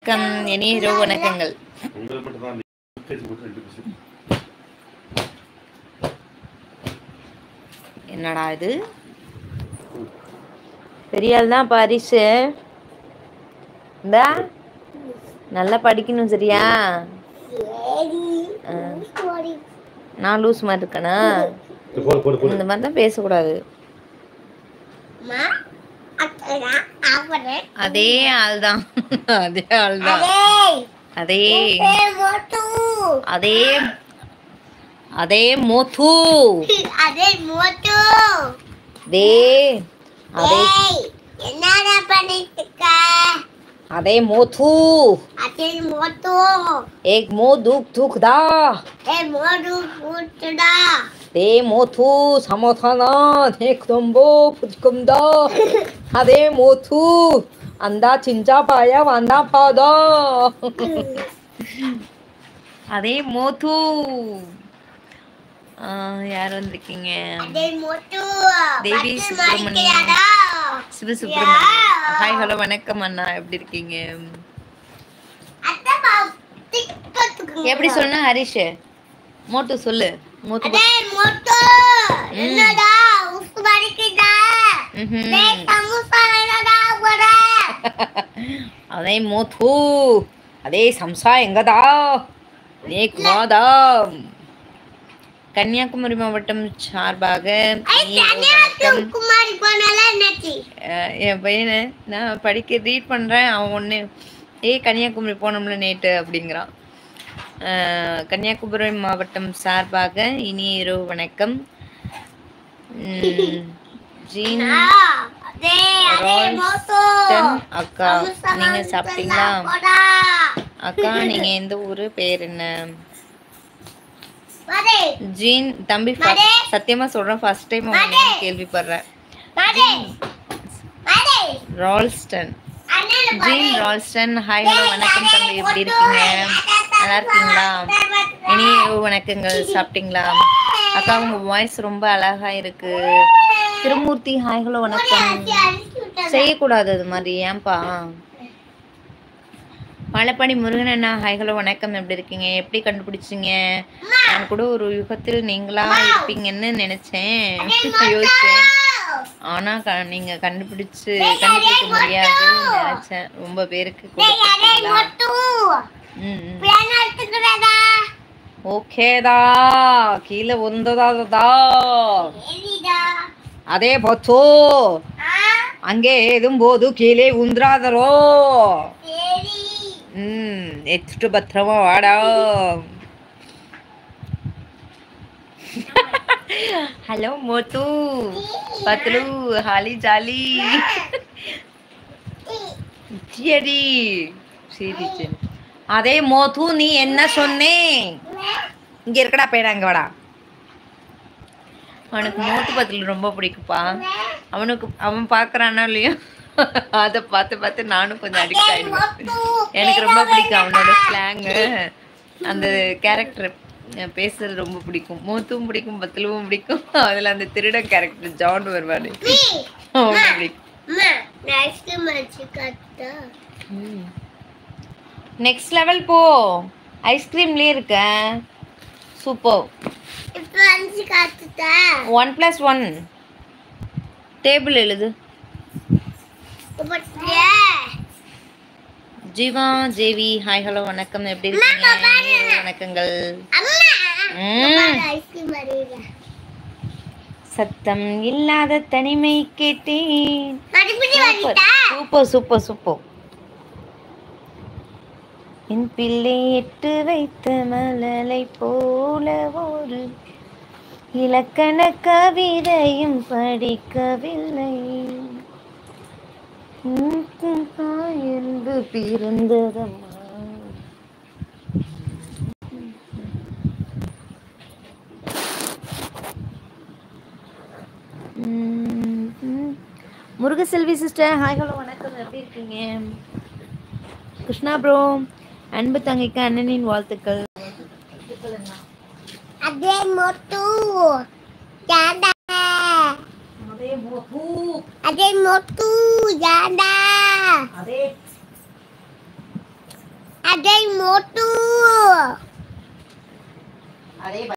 வணக்கம், இனிய இரவு வணக்கங்கள். என்னடா இது? பெரியாள் தான் பரிசு. இந்தா நல்லா படிக்கணும் சரியா? நான் லூஸ் மாதிரி இருக்கேனா? இந்த மாதிரி தான் பேசக்கூடாது. அதே ஆள் தான். அதே ஆள் தான். அதே அதே அதே மோத்து. அதே மோத்து. அதே அதே என்னடா பண்ணிட்டு இருக்க? அதே மோத்து. அதே மோத்து. एक मो दुखदा. एक मो दुखदा. दे मोथू समोसाना एक तंबो पुचकुमदा. अदे मोथू अंदा चिंचा पाया वांदा पादा. अदे मोथू. யார் வந்திருக்கீங்க? தேவி சுப்பிரமணியம், சிவ சுப்பிரமணியம். ஹாய் ஹலோ வணக்கம் அண்ணா, எப்படி இருக்கீங்க? எப்படி சொன்ன ஹரிஷ்? மோட்டு சொல்லு. மோட்டு என்னடா உப்பு வடிக்குதா? டேய் சமோசா என்னடா வர? அதே மோட்டு. அதே சம்சா எங்கடா? நேக் வாடா. கன்னியாகுமரி மாவட்டம் சார்பாக என் பையனை நான் படிக்க ரீட் பண்ணுறேன். அவன் ஒன்று கன்னியாகுமரி போனோம்ல நேற்று அப்படிங்கிறான். கன்னியாகுமரி மாவட்டம் சார்பாக இனிய இரவு வணக்கம். ஜீன் அக்கா, நீங்கள் சாப்பிட்டீங்களா? அக்கா நீங்கள் எந்த ஊர், பேர் என்ன? ஜீன் தம்பி, சத்தியமா சொல்றேன், ஃபர்ஸ்ட் டைம் கேள்விப்படுறேன். Ralston, Jean Ralston. Hi hello வணக்கம் தம்பி, எப்படி இருக்கீங்க? நல்லா இருக்கீங்களா? இனிய இரவு வணக்கங்கள். சாப்பிட்டீங்களா? அக்கா உங்க வாய்ஸ் ரொம்ப அழகா இருக்கு. திருமூர்த்தி ஹாய் ஹலோ வணக்கம். செய்யக்கூடாது அது மாதிரி, ஏன்பா? மலைப்பணி முருகன் அண்ணா ஹாய் ஹலோ வணக்கம், எப்படி இருக்கீங்க? எப்படி கண்டுபிடிச்சிங்க? நான் கூட ஒரு யுகத்தில் நீங்களா இருப்பீங்கன்னு நினைச்சேன், யோசிச்சேன். ஆனா நீங்க கண்டுபிடிக்க முடியாதுன்னு நினைச்சேன். ரொம்ப பேருக்கு ஓகேதா. கீழே வந்ததா? அதே போச்சோ, அங்கே ஏதும் போது கீழே உந்திராதரோ. எடுத்துட்டு பத்திரமா வாடா. ஹலோ மோட்டு பத்லு ஹாலி ஜாலி. சரி சரி சரி. அதே மோத்து நீ என்ன சொன்னே? இங்க இருக்கடா, பேடா இங்க வாடா. அவனுக்கு மோட்டு பத்லு ரொம்ப பிடிக்குப்பா. அவன் பார்க்கறானோ இல்லையோ, அதை பார்த்து பார்த்து நானும் கொஞ்சம் அடிக்ட் ஆயிடுவேன். எனக்கு ரொம்ப பிடிக்கும் அவனோட ஸ்லாங்கு, அந்த கேரக்டர் பேசுறது ரொம்ப பிடிக்கும். மோத்தும் பிடிக்கும், பத்லுவும் பிடிக்கும். அதில் அந்த திருட கேரக்டர் ஜான் வருவாரு, ரொம்ப பிடிக்கும். நெக்ஸ்ட் லெவல் போ. ஐஸ்கிரீம்லேயே இருக்க. சூப்பர். 1+1 டேபிள் எழுது. ஜீவா ஜேவி ஹாய் ஹலோ வணக்கம், எப்படி இருக்கீங்க? வணக்கங்கள். சத்தம் இல்லாத தனிமை கேட்டேன். Super super super. என் பிள்ளை எட்டு வைத்த மலலை போல ஒரு இலக்கண கவிதையும் படிக்கவில்லை. என்று பிறந்ததம்மா. முருகசெல்வி சிஸ்டர் ஹாய் ஹலோ வணக்கம், எப்படி இருக்கீங்க? கிருஷ்ணா ப்ரோ, அன்பு தங்கைக்கு அண்ணனின் வாழ்த்துக்கள். அதே மோட்டு ஜாண்டா. அதே மோட்டு. அதே மோட்டு ஜாண்டா. அதே அதே மோட்டு அதே